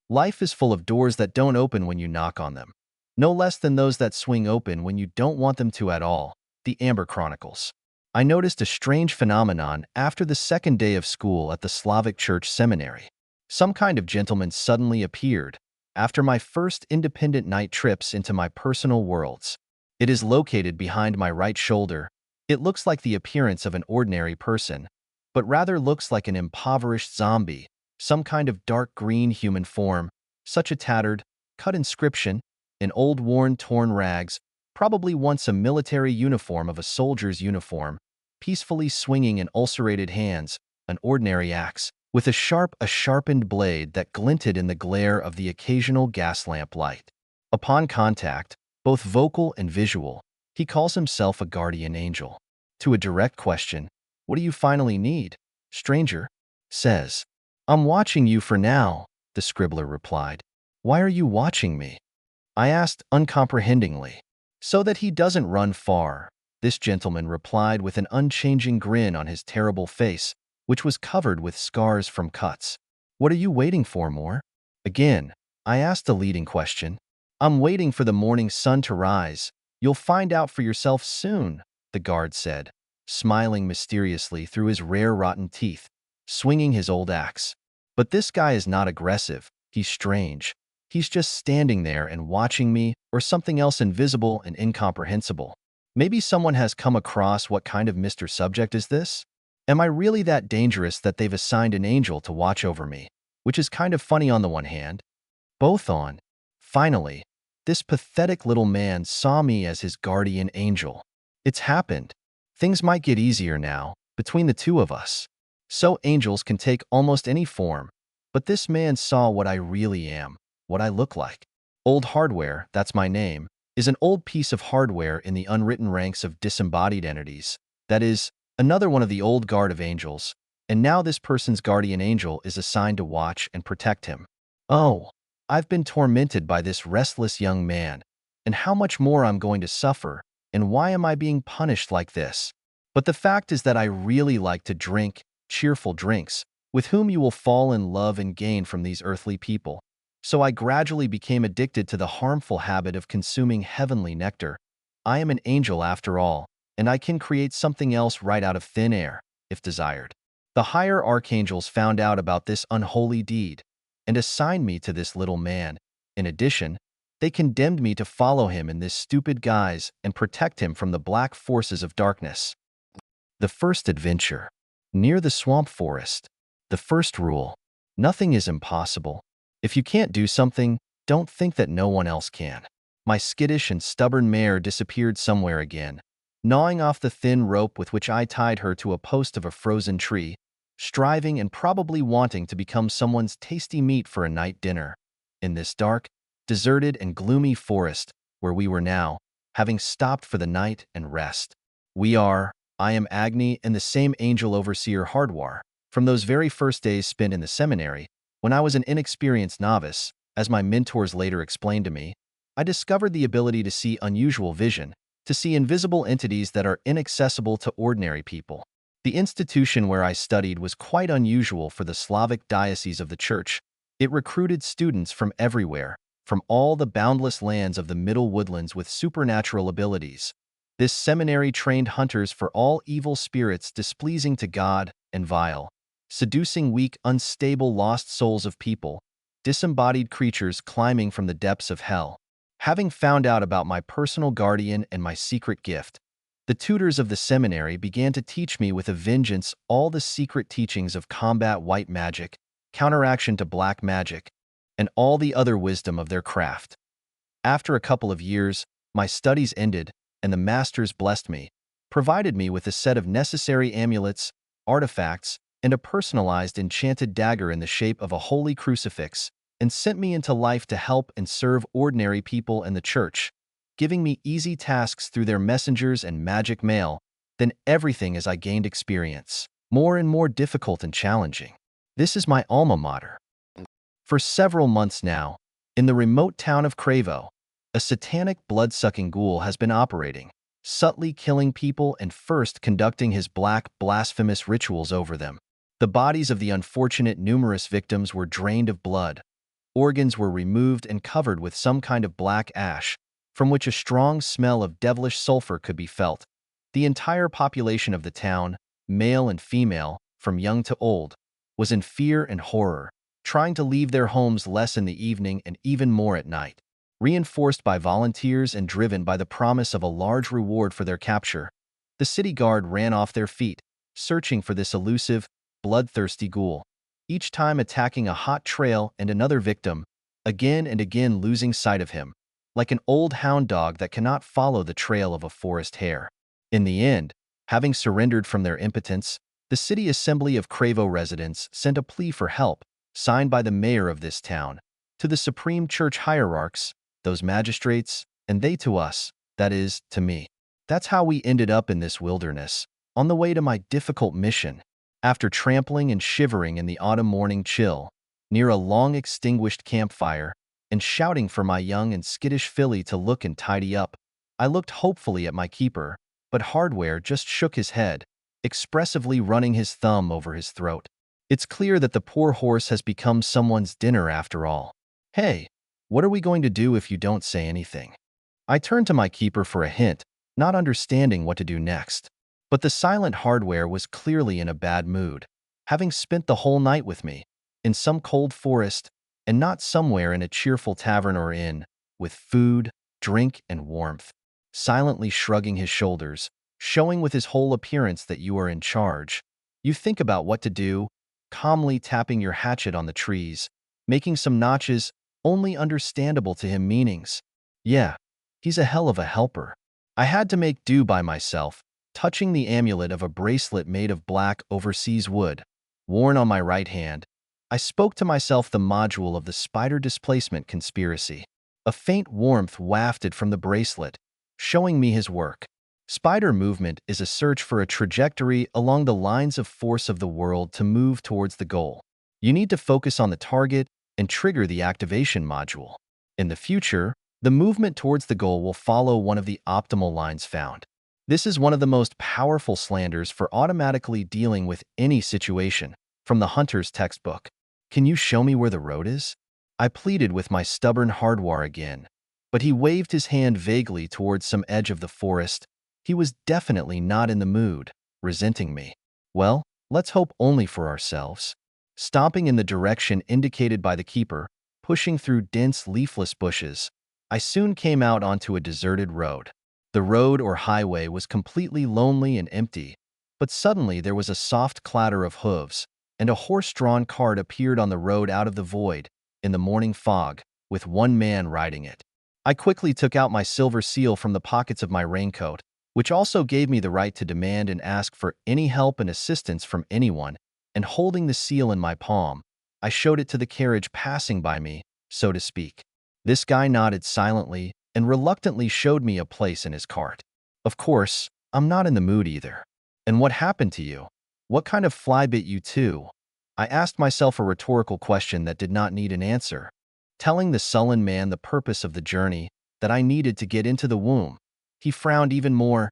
Life is full of doors that don't open when you knock on them, no less than those that swing open when you don't want them to at all. The Amber Chronicles. I noticed a strange phenomenon after the second day of school at the Slavic Church Seminary. Some kind of gentleman suddenly appeared after my first independent night trips into my personal worlds. It is located behind my right shoulder. It looks like the appearance of an ordinary person, but rather looks like an impoverished zombie, some kind of dark green human form, such a tattered, cut inscription, in old worn torn rags, probably once a military uniform of a soldier's uniform, peacefully swinging in ulcerated hands, an ordinary axe, with a sharpened blade that glinted in the glare of the occasional gas lamp light. Upon contact, both vocal and visual, he calls himself a guardian angel. To a direct question, "What do you finally need, stranger?" says, "I'm watching you for now," the scribbler replied. "Why are you watching me?" I asked uncomprehendingly. "So that he doesn't run far," this gentleman replied with an unchanging grin on his terrible face, which was covered with scars from cuts. "What are you waiting for, more?" Again, I asked a leading question. "I'm waiting for the morning sun to rise. You'll find out for yourself soon," the guard said, smiling mysteriously through his rare rotten teeth, swinging his old axe. But this guy is not aggressive, he's strange. He's just standing there and watching me, or something else invisible and incomprehensible. Maybe someone has come across what kind of Mr. Subject is this? Am I really that dangerous that they've assigned an angel to watch over me? Which is kind of funny on the one hand. Both on. Finally, this pathetic little man saw me as his guardian angel. It's happened. Things might get easier now, between the two of us. So angels can take almost any form, but this man saw what I really am, what I look like. Old hardware, that's my name, is an old piece of hardware in the unwritten ranks of disembodied entities. That is, another one of the old guard of angels, and now this person's guardian angel is assigned to watch and protect him. Oh, I've been tormented by this restless young man, and how much more I'm going to suffer, and why am I being punished like this? But the fact is that I really like to drink cheerful drinks, with whom you will fall in love and gain from these earthly people. So I gradually became addicted to the harmful habit of consuming heavenly nectar. I am an angel after all, and I can create something else right out of thin air, if desired. The higher archangels found out about this unholy deed and assigned me to this little man. In addition, they condemned me to follow him in this stupid guise and protect him from the black forces of darkness. The first adventure. Near the swamp forest. The first rule. Nothing is impossible. If you can't do something, don't think that no one else can. My skittish and stubborn mare disappeared somewhere again, gnawing off the thin rope with which I tied her to a post of a frozen tree, striving and probably wanting to become someone's tasty meat for a night dinner. In this dark, deserted and gloomy forest, where we were now, having stopped for the night and rest. I am Agni and the same angel overseer Hardwar, from those very first days spent in the seminary, when I was an inexperienced novice, as my mentors later explained to me. I discovered the ability to see unusual vision, to see invisible entities that are inaccessible to ordinary people. The institution where I studied was quite unusual for the Slavic diocese of the church. It recruited students from everywhere, from all the boundless lands of the Middle Woodlands with supernatural abilities. This seminary trained hunters for all evil spirits displeasing to God and vile, seducing weak, unstable, lost souls of people, disembodied creatures climbing from the depths of hell. Having found out about my personal guardian and my secret gift, the tutors of the seminary began to teach me with a vengeance all the secret teachings of combat white magic, counteraction to black magic, and all the other wisdom of their craft. After a couple of years, my studies ended, and the masters blessed me, provided me with a set of necessary amulets, artifacts, and a personalized enchanted dagger in the shape of a holy crucifix, and sent me into life to help and serve ordinary people and the church, giving me easy tasks through their messengers and magic mail. Then everything as I gained experience, more and more difficult and challenging. This is my alma mater. For several months now, in the remote town of Cravo, a satanic blood-sucking ghoul has been operating, subtly killing people and first conducting his black, blasphemous rituals over them. The bodies of the unfortunate numerous victims were drained of blood, organs were removed and covered with some kind of black ash, from which a strong smell of devilish sulfur could be felt. The entire population of the town, male and female, from young to old, was in fear and horror, trying to leave their homes less in the evening and even more at night. Reinforced by volunteers and driven by the promise of a large reward for their capture, the city guard ran off their feet, searching for this elusive, bloodthirsty ghoul, each time attacking a hot trail and another victim, again and again losing sight of him, like an old hound dog that cannot follow the trail of a forest hare. In the end, having surrendered from their impotence, the City Assembly of Cravo residents sent a plea for help, signed by the mayor of this town, to the Supreme Church hierarchs, those magistrates, and they to us, that is, to me. That's how we ended up in this wilderness, on the way to my difficult mission. After trampling and shivering in the autumn morning chill, near a long-extinguished campfire, and shouting for my young and skittish filly to look and tidy up, I looked hopefully at my keeper, but Hardware just shook his head, expressively running his thumb over his throat. It's clear that the poor horse has become someone's dinner after all. Hey, what are we going to do if you don't say anything? I turned to my keeper for a hint, not understanding what to do next. But the silent Hardware was clearly in a bad mood, having spent the whole night with me, in some cold forest, and not somewhere in a cheerful tavern or inn, with food, drink, and warmth. Silently shrugging his shoulders, showing with his whole appearance that you are in charge. You think about what to do, calmly tapping your hatchet on the trees, making some notches, only understandable to him meanings. Yeah, he's a hell of a helper. I had to make do by myself, touching the amulet of a bracelet made of black overseas wood, worn on my right hand. I spoke to myself the module of the spider displacement conspiracy. A faint warmth wafted from the bracelet, showing me his work. Spider movement is a search for a trajectory along the lines of force of the world to move towards the goal. You need to focus on the target and trigger the activation module. In the future, the movement towards the goal will follow one of the optimal lines found. This is one of the most powerful slanders for automatically dealing with any situation, from the hunter's textbook. Can you show me where the road is? I pleaded with my stubborn Hardware again, but he waved his hand vaguely towards some edge of the forest. He was definitely not in the mood, resenting me. Well, let's hope only for ourselves. Stomping in the direction indicated by the keeper, pushing through dense leafless bushes, I soon came out onto a deserted road. The road or highway was completely lonely and empty, but suddenly there was a soft clatter of hooves, and a horse-drawn cart appeared on the road out of the void, in the morning fog, with one man riding it. I quickly took out my silver seal from the pockets of my raincoat, which also gave me the right to demand and ask for any help and assistance from anyone, and holding the seal in my palm, I showed it to the carriage passing by me, so to speak. This guy nodded silently and reluctantly showed me a place in his cart. Of course, I'm not in the mood either. And what happened to you? What kind of fly bit you too? I asked myself a rhetorical question that did not need an answer, telling the sullen man the purpose of the journey, that I needed to get into the womb. He frowned even more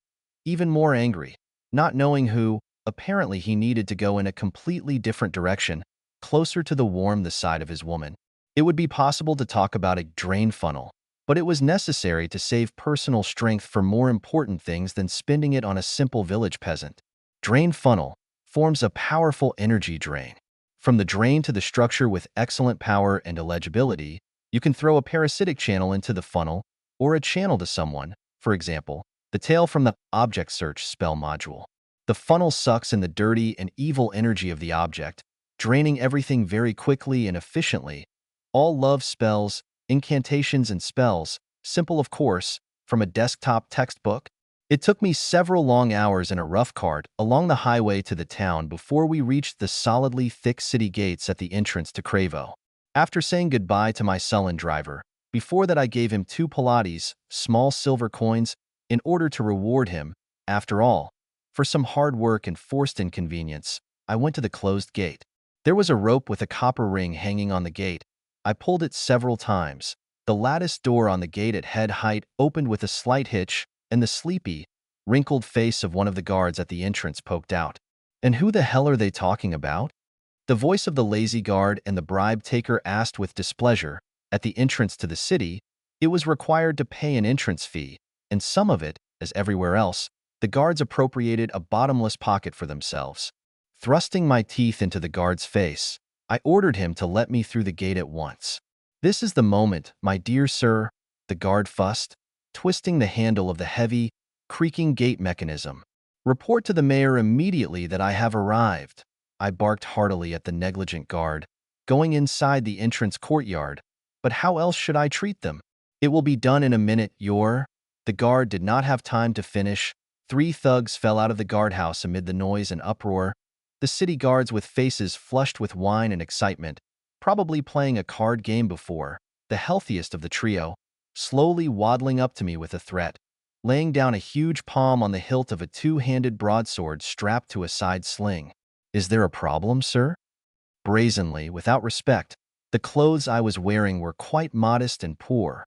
angry, not knowing who. Apparently he needed to go in a completely different direction, closer to the side of his woman. It would be possible to talk about a drain funnel, but it was necessary to save personal strength for more important things than spending it on a simple village peasant. Drain funnel forms a powerful energy drain. From the drain to the structure with excellent power and illegibility, you can throw a parasitic channel into the funnel, or a channel to someone, for example, the tail from the object search spell module. The funnel sucks in the dirty and evil energy of the object, draining everything very quickly and efficiently. All love spells, incantations, and spells, simple of course, from a desktop textbook. It took me several long hours in a rough cart along the highway to the town before we reached the solidly thick city gates at the entrance to Cravo. After saying goodbye to my sullen driver, before that I gave him 2 pilates, small silver coins, in order to reward him. After all, for some hard work and forced inconvenience, I went to the closed gate. There was a rope with a copper ring hanging on the gate. I pulled it several times. The lattice door on the gate at head height opened with a slight hitch, and the sleepy, wrinkled face of one of the guards at the entrance poked out. And who the hell are they talking about? The voice of the lazy guard and the bribe-taker asked with displeasure. At the entrance to the city, it was required to pay an entrance fee, and some of it, as everywhere else, the guards appropriated a bottomless pocket for themselves. Thrusting my teeth into the guard's face, I ordered him to let me through the gate at once. "This is the moment, my dear sir," the guard fussed, twisting the handle of the heavy, creaking gate mechanism. "Report to the mayor immediately that I have arrived." I barked heartily at the negligent guard, going inside the entrance courtyard. But how else should I treat them? "It will be done in a minute, your—" The guard did not have time to finish. 3 thugs fell out of the guardhouse amid the noise and uproar. The city guards with faces flushed with wine and excitement, probably playing a card game before, the healthiest of the trio, slowly waddling up to me with a threat, laying down a huge palm on the hilt of a 2-handed broadsword strapped to a side sling. "Is there a problem, sir?" Brazenly, without respect. The clothes I was wearing were quite modest and poor.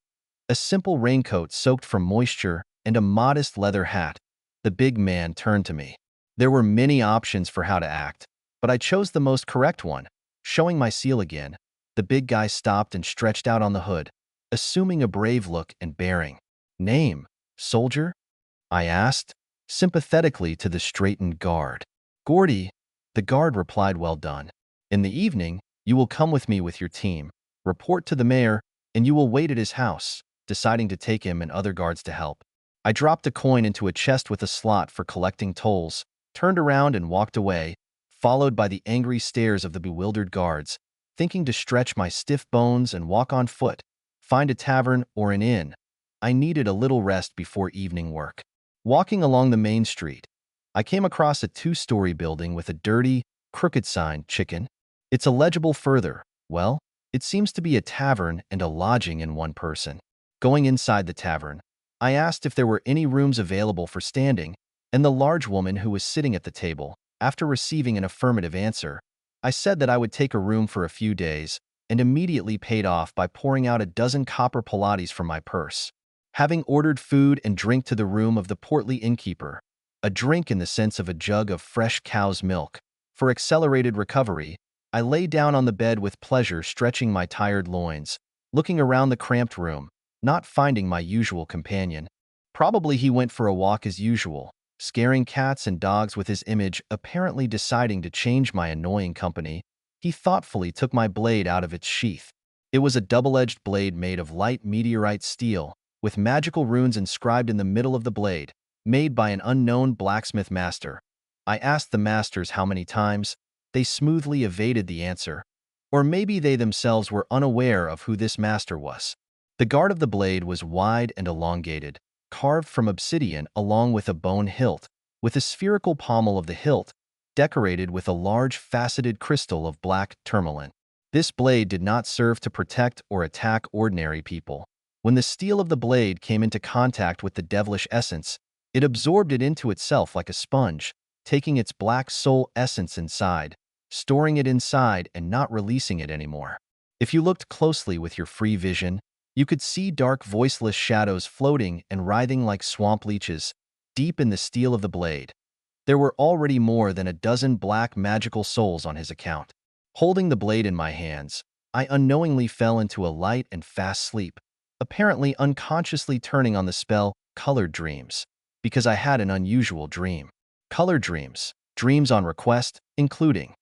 A simple raincoat soaked from moisture and a modest leather hat. The big man turned to me. There were many options for how to act, but I chose the most correct one. Showing my seal again, the big guy stopped and stretched out on the hood, assuming a brave look and bearing. "Name, soldier?" I asked, sympathetically to the straightened guard. "Gordy," the guard replied. "Well done. In the evening, you will come with me with your team, report to the mayor, and you will wait at his house," deciding to take him and other guards to help. I dropped a coin into a chest with a slot for collecting tolls, turned around and walked away, followed by the angry stares of the bewildered guards, thinking to stretch my stiff bones and walk on foot, find a tavern or an inn. I needed a little rest before evening work. Walking along the main street, I came across a 2-story building with a dirty, crooked sign, "Chicken." It's illegible further. Well, it seems to be a tavern and a lodging in one person. Going inside the tavern, I asked if there were any rooms available for standing, and the large woman who was sitting at the table, after receiving an affirmative answer, I said that I would take a room for a few days, and immediately paid off by pouring out a dozen copper pilates from my purse. Having ordered food and drink to the room of the portly innkeeper, a drink in the sense of a jug of fresh cow's milk, for accelerated recovery, I lay down on the bed with pleasure, stretching my tired loins, looking around the cramped room, not finding my usual companion. Probably he went for a walk as usual, scaring cats and dogs with his image, apparently deciding to change my annoying company. He thoughtfully took my blade out of its sheath. It was a double-edged blade made of light meteorite steel, with magical runes inscribed in the middle of the blade, made by an unknown blacksmith master. I asked the masters how many times. They smoothly evaded the answer. Or maybe they themselves were unaware of who this master was. The guard of the blade was wide and elongated, carved from obsidian along with a bone hilt, with a spherical pommel of the hilt, decorated with a large faceted crystal of black tourmaline. This blade did not serve to protect or attack ordinary people. When the steel of the blade came into contact with the devilish essence, it absorbed it into itself like a sponge, taking its black soul essence inside, storing it inside and not releasing it anymore. If you looked closely with your free vision, you could see dark, voiceless shadows floating and writhing like swamp leeches, deep in the steel of the blade. There were already more than a dozen black magical souls on his account. Holding the blade in my hands, I unknowingly fell into a light and fast sleep, apparently unconsciously turning on the spell Colored Dreams, because I had an unusual dream. Colored dreams, dreams on request, including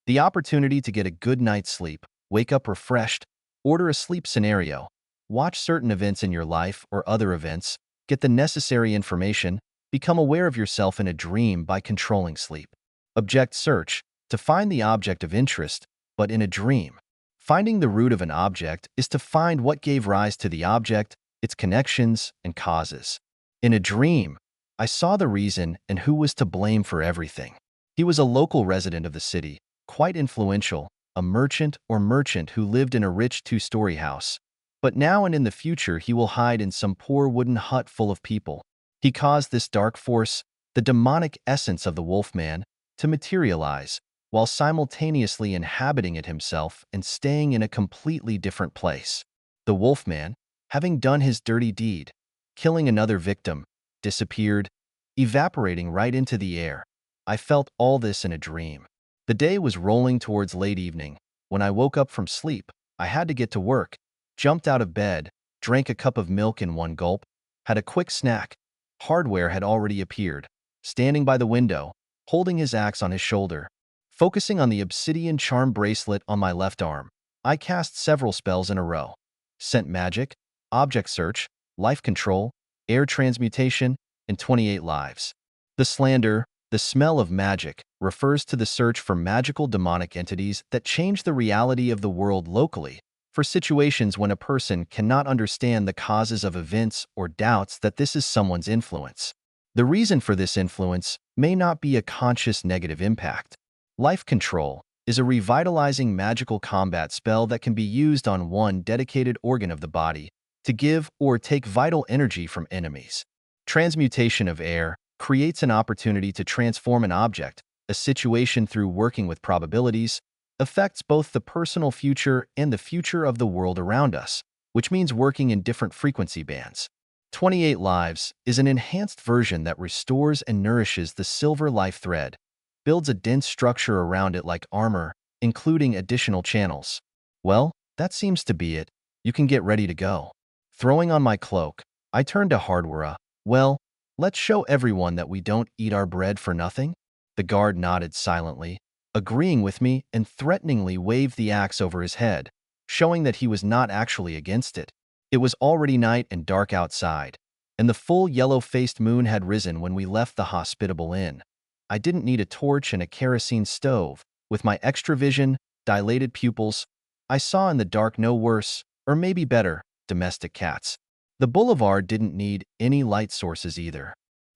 the opportunity to get a good night's sleep, wake up refreshed, order a sleep scenario, watch certain events in your life or other events, get the necessary information, become aware of yourself in a dream by controlling sleep. Object search, to find the object of interest, but in a dream. Finding the root of an object is to find what gave rise to the object, its connections and causes. In a dream, I saw the reason and who was to blame for everything. He was a local resident of the city, quite influential, a merchant who lived in a rich 2-story house. But now and in the future he will hide in some poor wooden hut full of people. He caused this dark force, the demonic essence of the Wolfman, to materialize, while simultaneously inhabiting it himself and staying in a completely different place. The Wolfman, having done his dirty deed, killing another victim, disappeared, evaporating right into the air. I felt all this in a dream. The day was rolling towards late evening. When I woke up from sleep, I had to get to work, jumped out of bed, drank a cup of milk in one gulp, had a quick snack. Hardware had already appeared, standing by the window, holding his axe on his shoulder. Focusing on the obsidian charm bracelet on my left arm, I cast several spells in a row. Scent magic, object search, life control, air transmutation, and 28 lives. The slander, the smell of magic, refers to the search for magical demonic entities that change the reality of the world locally, for situations when a person cannot understand the causes of events or doubts that this is someone's influence. The reason for this influence may not be a conscious negative impact. Life control is a revitalizing magical combat spell that can be used on one dedicated organ of the body to give or take vital energy from enemies. Transmutation of air creates an opportunity to transform an object, a situation through working with probabilities, affects both the personal future and the future of the world around us, which means working in different frequency bands. 28 lives is an enhanced version that restores and nourishes the silver life thread, builds a dense structure around it like armor, including additional channels. Well, that seems to be it. You can get ready to go. Throwing on my cloak, I turned to Hardware. Well, let's show everyone that we don't eat our bread for nothing. The guard nodded silently, agreeing with me, and threateningly waved the axe over his head, showing that he was not actually against it. It was already night and dark outside, and the full yellow-faced moon had risen when we left the hospitable inn. I didn't need a torch and a kerosene stove. With my extra vision, dilated pupils, I saw in the dark no worse, or maybe better, domestic cats. The boulevard didn't need any light sources either.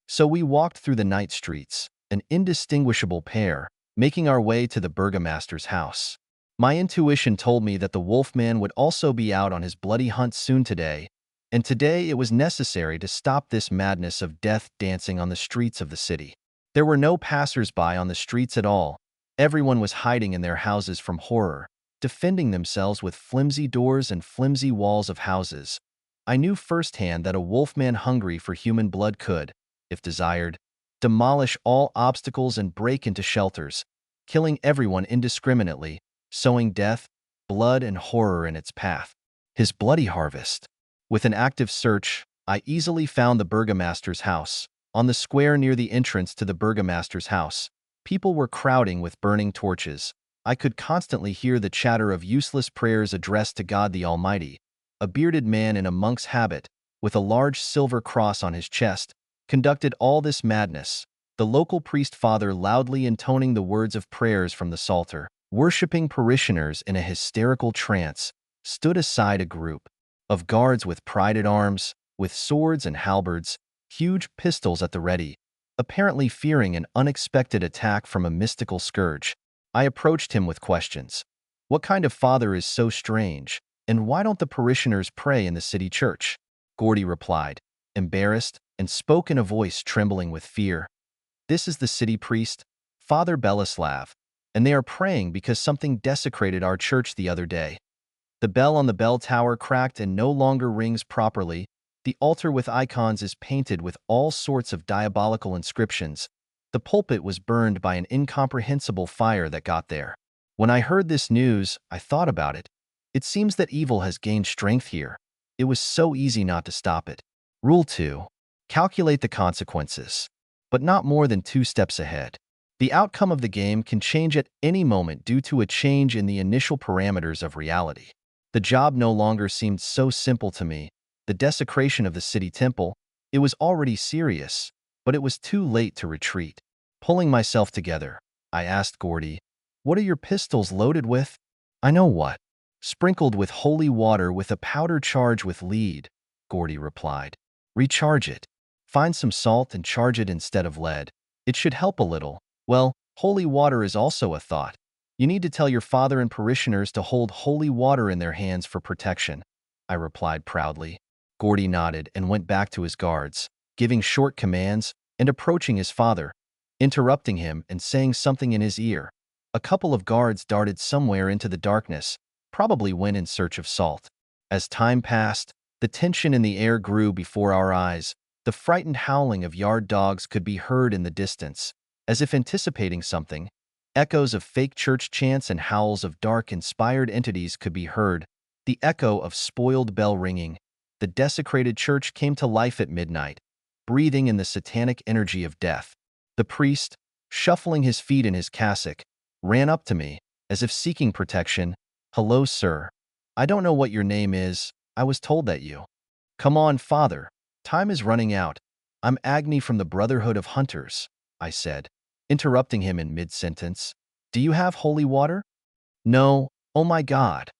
So we walked through the night streets, an indistinguishable pair, making our way to the burgomaster's house. My intuition told me that the wolfman would also be out on his bloody hunt soon today, and today it was necessary to stop this madness of death dancing on the streets of the city. There were no passers-by on the streets at all. Everyone was hiding in their houses from horror, defending themselves with flimsy doors and flimsy walls of houses. I knew firsthand that a wolfman hungry for human blood could, if desired, demolish all obstacles and break into shelters, killing everyone indiscriminately, sowing death, blood, and horror in its path. His bloody harvest. With an active search, I easily found the burgomaster's house. On the square near the entrance to the burgomaster's house, people were crowding with burning torches. I could constantly hear the chatter of useless prayers addressed to God the Almighty. A bearded man in a monk's habit, with a large silver cross on his chest, conducted all this madness, the local priest father loudly intoning the words of prayers from the psalter. Worshipping parishioners in a hysterical trance, stood aside a group of guards with prided arms, with swords and halberds, huge pistols at the ready, apparently fearing an unexpected attack from a mystical scourge. I approached him with questions. What kind of father is so strange, and why don't the parishioners pray in the city church? Gordy replied, embarrassed, and spoke in a voice trembling with fear. This is the city priest, Father Belislav, and they are praying because something desecrated our church the other day. The bell on the bell tower cracked and no longer rings properly. The altar with icons is painted with all sorts of diabolical inscriptions. The pulpit was burned by an incomprehensible fire that got there. When I heard this news, I thought about it. It seems that evil has gained strength here. It was so easy not to stop it. Rule 2. Calculate the consequences, but not more than 2 steps ahead. The outcome of the game can change at any moment due to a change in the initial parameters of reality. The job no longer seemed so simple to me. The desecration of the city temple, it was already serious, but it was too late to retreat. Pulling myself together, I asked Gordy, "What are your pistols loaded with?" "I know what. Sprinkled with holy water with a powder charged with lead," Gordy replied. "Recharge it. Find some salt and charge it instead of lead. It should help a little." "Well, holy water is also a thought. You need to tell your father and parishioners to hold holy water in their hands for protection," I replied proudly. Gordy nodded and went back to his guards, giving short commands and approaching his father, interrupting him and saying something in his ear. A couple of guards darted somewhere into the darkness, probably went in search of salt. As time passed, the tension in the air grew before our eyes. The frightened howling of yard dogs could be heard in the distance. As if anticipating something, Echoes of fake church chants and howls of dark inspired entities could be heard, the echo of spoiled bell ringing. The desecrated church came to life at midnight, breathing in the satanic energy of death. The priest, shuffling his feet in his cassock, ran up to me, as if seeking protection. "Hello, sir. I don't know what your name is. I was told that you—" "Come on, father. Time is running out. I'm Agni from the Brotherhood of Hunters," I said, interrupting him in mid-sentence. "Do you have holy water?" "No. Oh my God.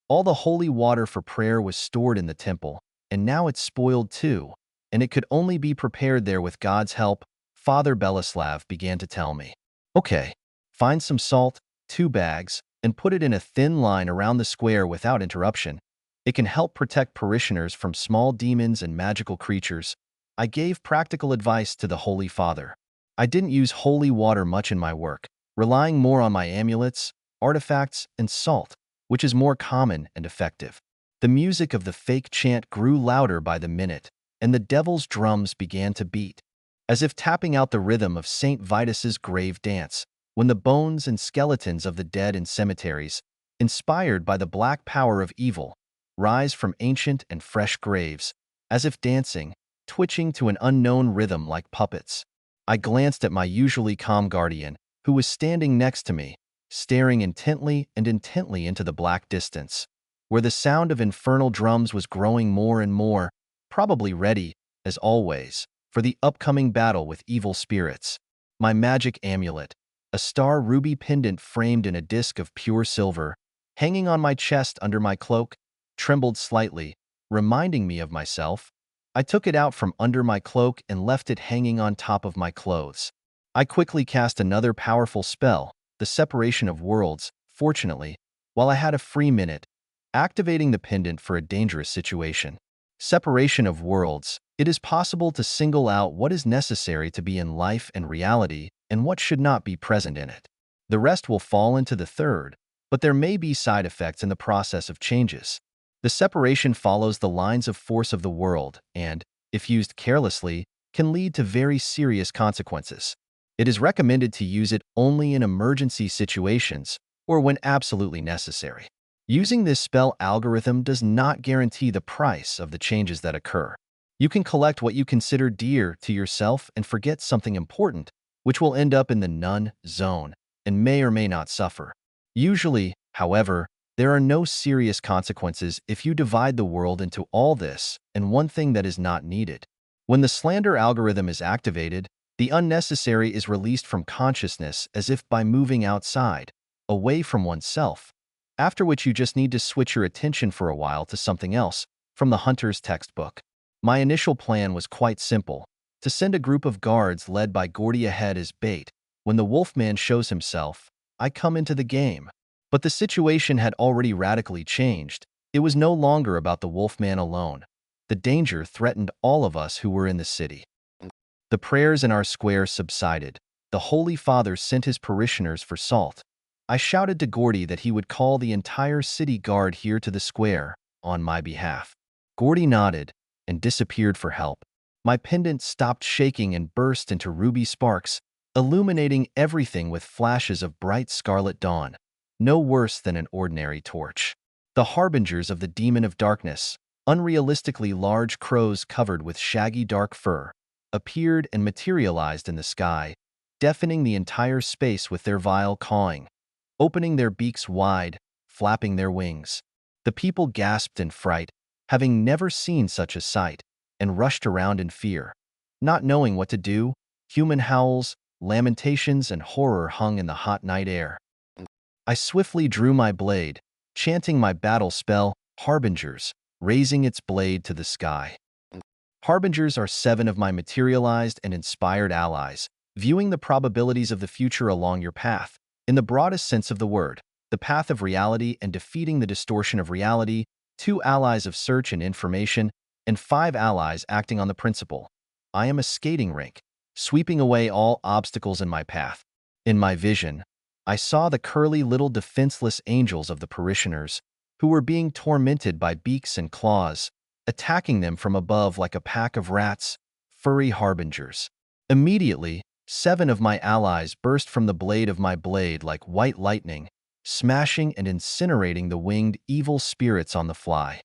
All the holy water for prayer was stored in the temple, and now it's spoiled too, and it could only be prepared there with God's help," Father Belislav began to tell me. "Okay, find some salt, 2 bags, and put it in a thin line around the square without interruption. It can help protect parishioners from small demons and magical creatures." I gave practical advice to the Holy Father. I didn't use holy water much in my work, relying more on my amulets, artifacts, and salt, which is more common and effective. The music of the fake chant grew louder by the minute, and the devil's drums began to beat, as if tapping out the rhythm of Saint Vitus's grave dance, when the bones and skeletons of the dead in cemeteries, inspired by the black power of evil, rise from ancient and fresh graves, as if dancing, twitching to an unknown rhythm like puppets. I glanced at my usually calm guardian, who was standing next to me, staring intently and intently into the black distance, where the sound of infernal drums was growing more and more, probably ready, as always, for the upcoming battle with evil spirits. My magic amulet, a star ruby pendant framed in a disc of pure silver, hanging on my chest under my cloak, trembled slightly, reminding me of myself. I took it out from under my cloak and left it hanging on top of my clothes. I quickly cast another powerful spell, the separation of worlds, fortunately, while I had a free minute, activating the pendant for a dangerous situation. Separation of worlds. It is possible to single out what is necessary to be in life and reality and what should not be present in it. The rest will fall into the third, but there may be side effects in the process of changes. The separation follows the lines of force of the world and, if used carelessly, can lead to very serious consequences. It is recommended to use it only in emergency situations or when absolutely necessary. Using this spell algorithm does not guarantee the price of the changes that occur. You can collect what you consider dear to yourself and forget something important, which will end up in the none zone and may or may not suffer. Usually, however, there are no serious consequences if you divide the world into all this and one thing that is not needed. When the slander algorithm is activated, the unnecessary is released from consciousness as if by moving outside, away from oneself, after which you just need to switch your attention for a while to something else, from the hunter's textbook. My initial plan was quite simple, to send a group of guards led by Gordy ahead as bait. When the Wolfman shows himself, I come into the game. But the situation had already radically changed. It was no longer about the Wolfman alone. The danger threatened all of us who were in the city. The prayers in our square subsided. The Holy Father sent his parishioners for salt. I shouted to Gordy that he would call the entire city guard here to the square, on my behalf. Gordy nodded and disappeared for help. My pendant stopped shaking and burst into ruby sparks, illuminating everything with flashes of bright scarlet dawn. No worse than an ordinary torch. The harbingers of the demon of darkness, unrealistically large crows covered with shaggy dark fur, appeared and materialized in the sky, deafening the entire space with their vile cawing, opening their beaks wide, flapping their wings. The people gasped in fright, having never seen such a sight, and rushed around in fear. Not knowing what to do, human howls, lamentations, and horror hung in the hot night air. I swiftly drew my blade, chanting my battle spell, Harbingers, raising its blade to the sky. Harbingers are 7 of my materialized and inspired allies, viewing the probabilities of the future along your path, in the broadest sense of the word, the path of reality and defeating the distortion of reality, 2 allies of search and information, and 5 allies acting on the principle. I am a skating rink, sweeping away all obstacles in my path. In my vision, I saw the curly little defenseless angels of the parishioners, who were being tormented by beaks and claws, attacking them from above like a pack of rats, furry harbingers. Immediately, 7 of my allies burst from the blade of my blade like white lightning, smashing and incinerating the winged evil spirits on the fly.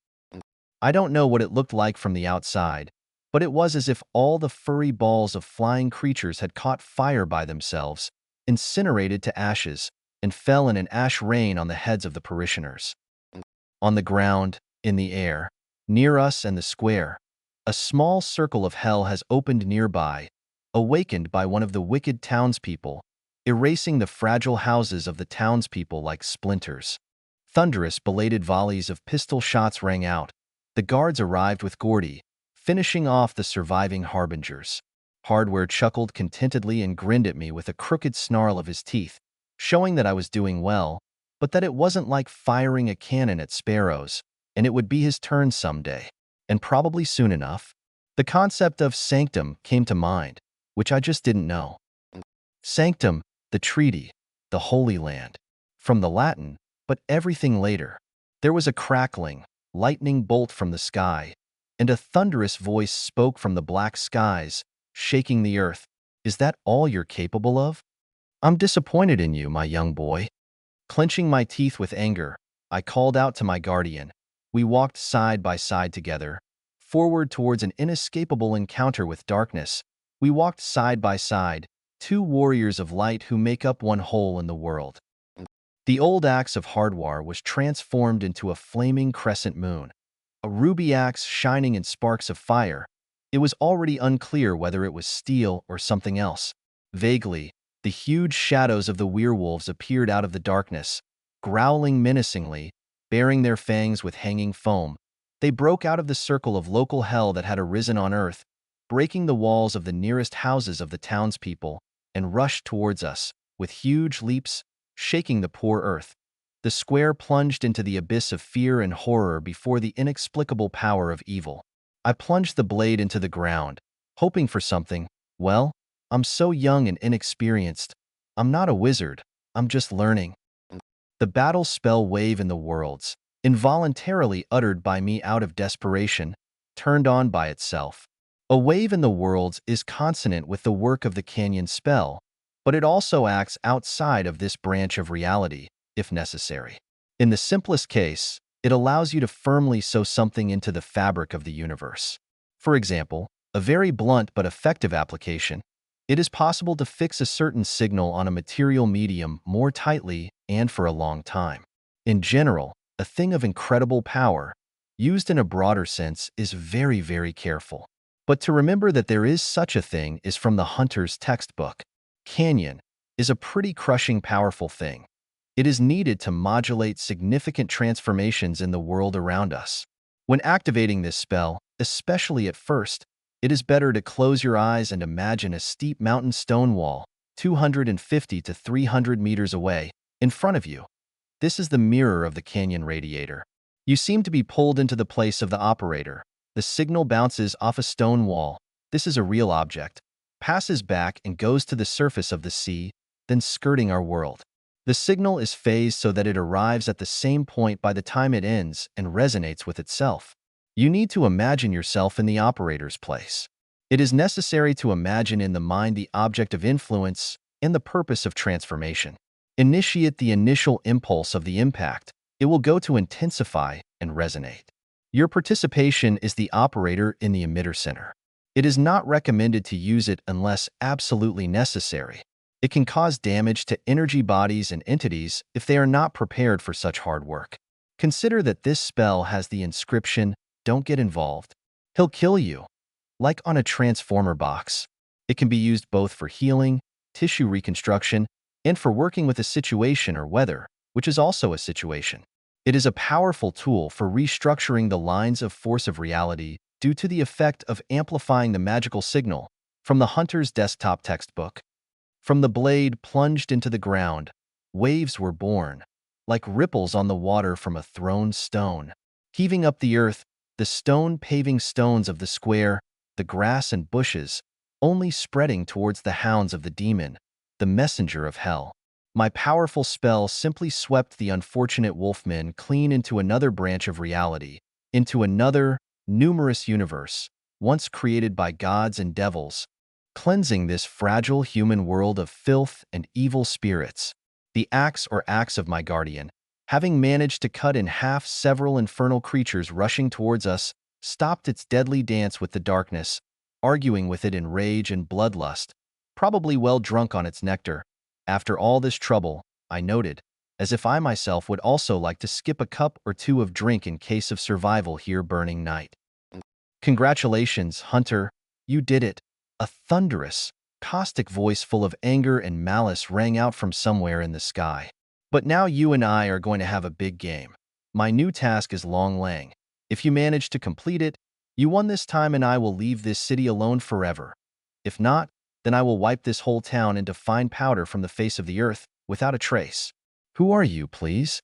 I don't know what it looked like from the outside, but it was as if all the furry balls of flying creatures had caught fire by themselves, incinerated to ashes, and fell in an ash rain on the heads of the parishioners. On the ground, in the air, near us and the square, a small circle of hell has opened nearby, awakened by one of the wicked townspeople, erasing the fragile houses of the townspeople like splinters. Thunderous, belated volleys of pistol shots rang out. The guards arrived with Gordy, finishing off the surviving harbingers. Hardware chuckled contentedly and grinned at me with a crooked snarl of his teeth, showing that I was doing well, but that it wasn't like firing a cannon at sparrows, and it would be his turn someday, and probably soon enough. The concept of sanctum came to mind, which I just didn't know. Sanctum, the treaty, the Holy Land. From the Latin, but everything later. There was a crackling, lightning bolt from the sky, and a thunderous voice spoke from the black skies, shaking the earth. Is that all you're capable of? I'm disappointed in you, my young boy. Clenching my teeth with anger, I called out to my guardian. We walked side by side together, forward towards an inescapable encounter with darkness. We walked side by side, two warriors of light who make up one whole in the world. The old axe of Hardwar was transformed into a flaming crescent moon, a ruby axe shining in sparks of fire. It was already unclear whether it was steel or something else. Vaguely, the huge shadows of the werewolves appeared out of the darkness, growling menacingly, baring their fangs with hanging foam. They broke out of the circle of local hell that had arisen on earth, breaking the walls of the nearest houses of the townspeople, and rushed towards us, with huge leaps, shaking the poor earth. The square plunged into the abyss of fear and horror before the inexplicable power of evil. I plunged the blade into the ground, hoping for something. Well, I'm so young and inexperienced. I'm not a wizard. I'm just learning. The battle spell wave in the worlds, involuntarily uttered by me out of desperation, turned on by itself. A wave in the worlds is consonant with the work of the canyon spell, but it also acts outside of this branch of reality, if necessary. In the simplest case, it allows you to firmly sew something into the fabric of the universe. For example, a very blunt but effective application, it is possible to fix a certain signal on a material medium more tightly and for a long time. In general, a thing of incredible power, used in a broader sense, is very, very careful. But to remember that there is such a thing is from the hunter's textbook. Canyon is a pretty crushing, powerful thing. It is needed to modulate significant transformations in the world around us. When activating this spell, especially at first, it is better to close your eyes and imagine a steep mountain stone wall, 250 to 300 meters away, in front of you. This is the mirror of the canyon radiator. You seem to be pulled into the place of the operator. The signal bounces off a stone wall. This is a real object, passes back and goes to the surface of the sea, then skirting our world. The signal is phased so that it arrives at the same point by the time it ends and resonates with itself. You need to imagine yourself in the operator's place. It is necessary to imagine in the mind the object of influence and the purpose of transformation. Initiate the initial impulse of the impact. It will go to intensify and resonate. Your participation is the operator in the emitter center. It is not recommended to use it unless absolutely necessary. It can cause damage to energy bodies and entities if they are not prepared for such hard work. Consider that this spell has the inscription, "Don't get involved. He'll kill you." Like on a transformer box. It can be used both for healing, tissue reconstruction, and for working with a situation or weather, which is also a situation. It is a powerful tool for restructuring the lines of force of reality due to the effect of amplifying the magical signal. From the hunter's desktop textbook. From the blade plunged into the ground, waves were born, like ripples on the water from a thrown stone. Heaving up the earth, the stone paving stones of the square, the grass and bushes, only spreading towards the hounds of the demon, the messenger of hell. My powerful spell simply swept the unfortunate wolfmen clean into another branch of reality, into another, numerous universe, once created by gods and devils, cleansing this fragile human world of filth and evil spirits. The axe of my guardian, having managed to cut in half several infernal creatures rushing towards us, stopped its deadly dance with the darkness, arguing with it in rage and bloodlust, probably well drunk on its nectar. After all this trouble, I noted, as if I myself would also like to skip a cup or two of drink in case of survival here burning night. Congratulations, Hunter, you did it. A thunderous, caustic voice full of anger and malice rang out from somewhere in the sky. But now you and I are going to have a big game. My new task is Long Lang. If you manage to complete it, you won this time and I will leave this city alone forever. If not, then I will wipe this whole town into fine powder from the face of the earth, without a trace. Who are you, please?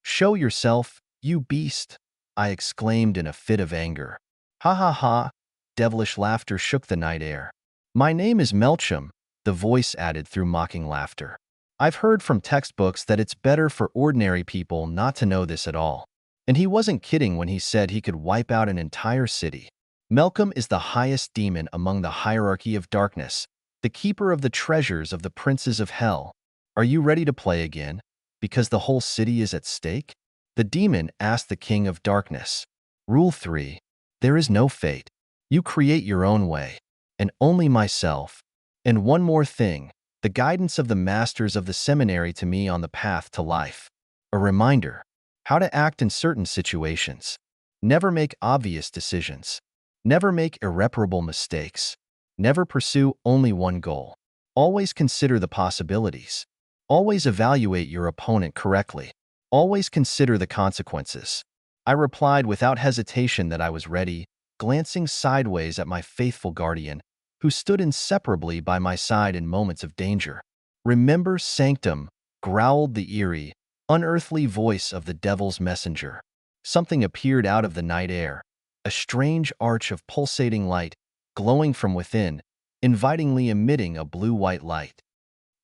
Show yourself, you beast! I exclaimed in a fit of anger. Ha ha ha! Devilish laughter shook the night air. My name is Melchum, the voice added through mocking laughter. I've heard from textbooks that it's better for ordinary people not to know this at all. And he wasn't kidding when he said he could wipe out an entire city. Melchum is the highest demon among the hierarchy of darkness, the keeper of the treasures of the princes of hell. Are you ready to play again? Because the whole city is at stake? The demon asked the king of darkness. Rule 3. There is no fate. You create your own way. And only myself. And one more thing, the guidance of the masters of the seminary to me on the path to life. A reminder. How to act in certain situations. Never make obvious decisions. Never make irreparable mistakes. Never pursue only one goal. Always consider the possibilities. Always evaluate your opponent correctly. Always consider the consequences. I replied without hesitation that I was ready, glancing sideways at my faithful guardian, who stood inseparably by my side in moments of danger. Remember, Sanctum, growled the eerie, unearthly voice of the devil's messenger. Something appeared out of the night air, a strange arch of pulsating light, glowing from within, invitingly emitting a blue-white light.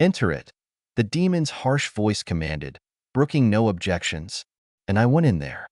Enter it, the demon's harsh voice commanded, brooking no objections, and I went in there.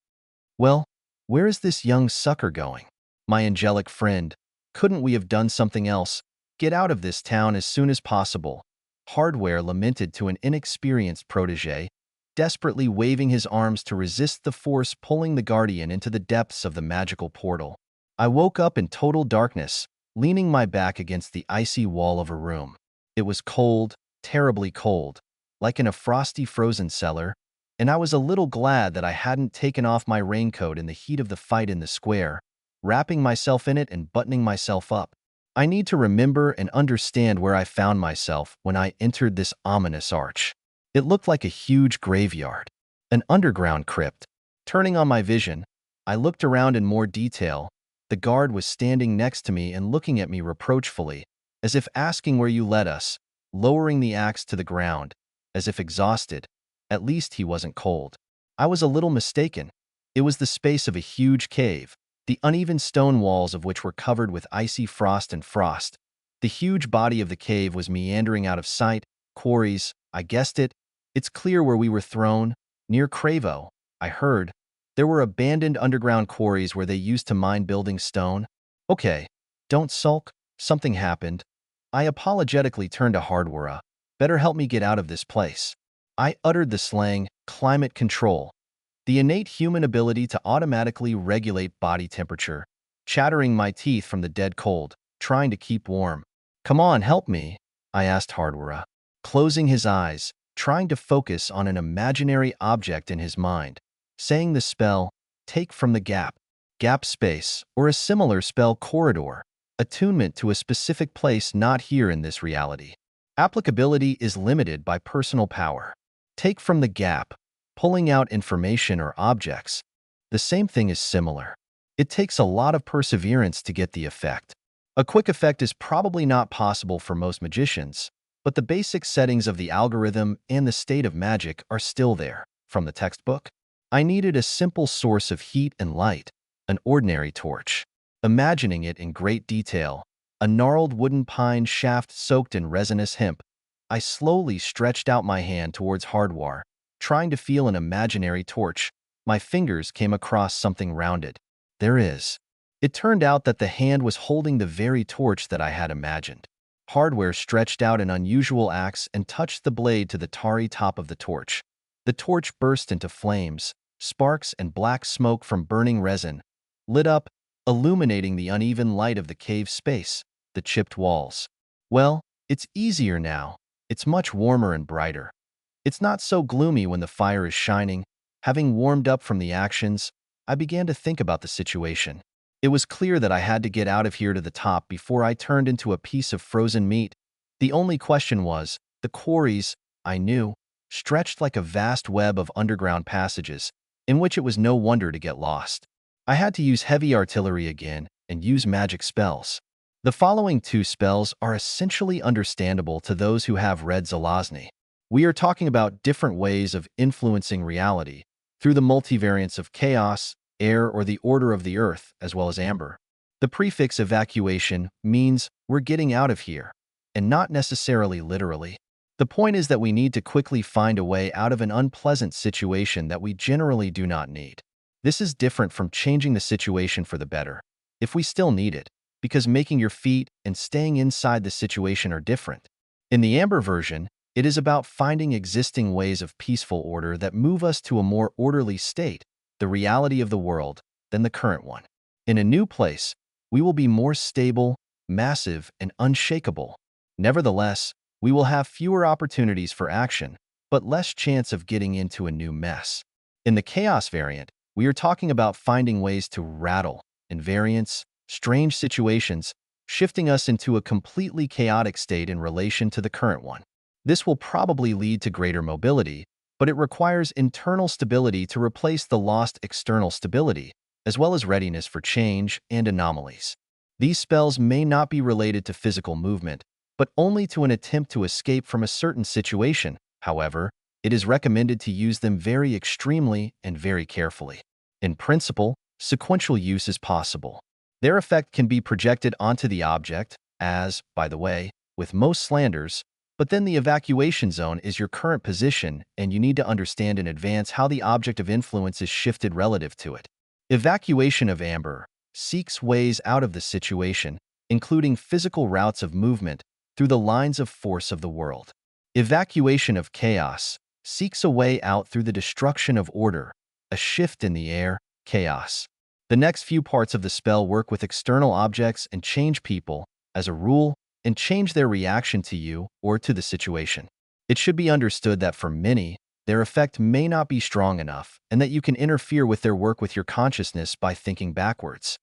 Well, where is this young sucker going? My angelic friend, couldn't we have done something else? Get out of this town as soon as possible. Hardware lamented to an inexperienced protege, desperately waving his arms to resist the force pulling the guardian into the depths of the magical portal. I woke up in total darkness, leaning my back against the icy wall of a room. It was cold, terribly cold, like in a frosty frozen cellar, and I was a little glad that I hadn't taken off my raincoat in the heat of the fight in the square, wrapping myself in it and buttoning myself up. I need to remember and understand where I found myself when I entered this ominous arch. It looked like a huge graveyard, an underground crypt. Turning on my vision, I looked around in more detail. The guard was standing next to me and looking at me reproachfully, as if asking where you led us, lowering the axe to the ground, as if exhausted. At least he wasn't cold. I was a little mistaken. It was the space of a huge cave, the uneven stone walls of which were covered with icy frost and frost. The huge body of the cave was meandering out of sight. Quarries, I guessed it. It's clear where we were thrown, near Cravo, I heard. There were abandoned underground quarries where they used to mine building stone. Okay, don't sulk, something happened. I apologetically turned to Hardwara. Better help me get out of this place. I uttered the slang, climate control, the innate human ability to automatically regulate body temperature, chattering my teeth from the dead cold, trying to keep warm. Come on, help me, I asked Hardwara, closing his eyes, trying to focus on an imaginary object in his mind, saying the spell, take from the gap space, or a similar spell corridor, attunement to a specific place not here in this reality. Applicability is limited by personal power. Take from the gap, pulling out information or objects. The same thing is similar. It takes a lot of perseverance to get the effect. A quick effect is probably not possible for most magicians, but the basic settings of the algorithm and the state of magic are still there. From the textbook, I needed a simple source of heat and light, an ordinary torch. Imagining it in great detail, a gnarled wooden pine shaft soaked in resinous hemp, I slowly stretched out my hand towards Hardwar, trying to feel an imaginary torch. My fingers came across something rounded. There is. It turned out that the hand was holding the very torch that I had imagined. Hardware stretched out an unusual axe and touched the blade to the tarry top of the torch. The torch burst into flames, sparks and black smoke from burning resin lit up, illuminating the uneven light of the cave space, the chipped walls. Well, it's easier now. It's much warmer and brighter. It's not so gloomy when the fire is shining. Having warmed up from the actions, I began to think about the situation. It was clear that I had to get out of here to the top before I turned into a piece of frozen meat. The only question was, the quarries, I knew, stretched like a vast web of underground passages, in which it was no wonder to get lost. I had to use heavy artillery again and use magic spells. The following two spells are essentially understandable to those who have read Zelazny. We are talking about different ways of influencing reality through the multivariants of chaos, air, or the order of the earth, as well as amber. The prefix evacuation means we're getting out of here, and not necessarily literally. The point is that we need to quickly find a way out of an unpleasant situation that we generally do not need. This is different from changing the situation for the better, if we still need it, because making your feet and staying inside the situation are different. In the amber version, it is about finding existing ways of peaceful order that move us to a more orderly state, the reality of the world, than the current one. In a new place, we will be more stable, massive, and unshakable. Nevertheless, we will have fewer opportunities for action, but less chance of getting into a new mess. In the chaos variant, we are talking about finding ways to rattle, invariants, strange situations, shifting us into a completely chaotic state in relation to the current one. This will probably lead to greater mobility, but it requires internal stability to replace the lost external stability, as well as readiness for change and anomalies. These spells may not be related to physical movement, but only to an attempt to escape from a certain situation. However, it is recommended to use them very extremely and very carefully. In principle, sequential use is possible. Their effect can be projected onto the object, as, by the way, with most slanders, but then the evacuation zone is your current position and you need to understand in advance how the object of influence is shifted relative to it. Evacuation of amber seeks ways out of the situation, including physical routes of movement through the lines of force of the world. Evacuation of chaos seeks a way out through the destruction of order, a shift in the air, chaos. The next few parts of the spell work with external objects and change people, as a rule, and change their reaction to you or to the situation. It should be understood that for many, their effect may not be strong enough, and that you can interfere with their work with your consciousness by thinking backwards.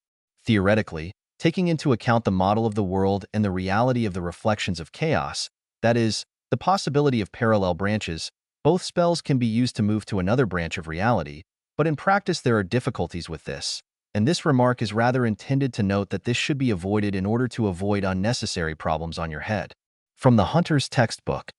Theoretically, taking into account the model of the world and the reality of the reflections of chaos, that is, the possibility of parallel branches, both spells can be used to move to another branch of reality, but in practice there are difficulties with this, and this remark is rather intended to note that this should be avoided in order to avoid unnecessary problems on your head. From the Hunter's Textbook.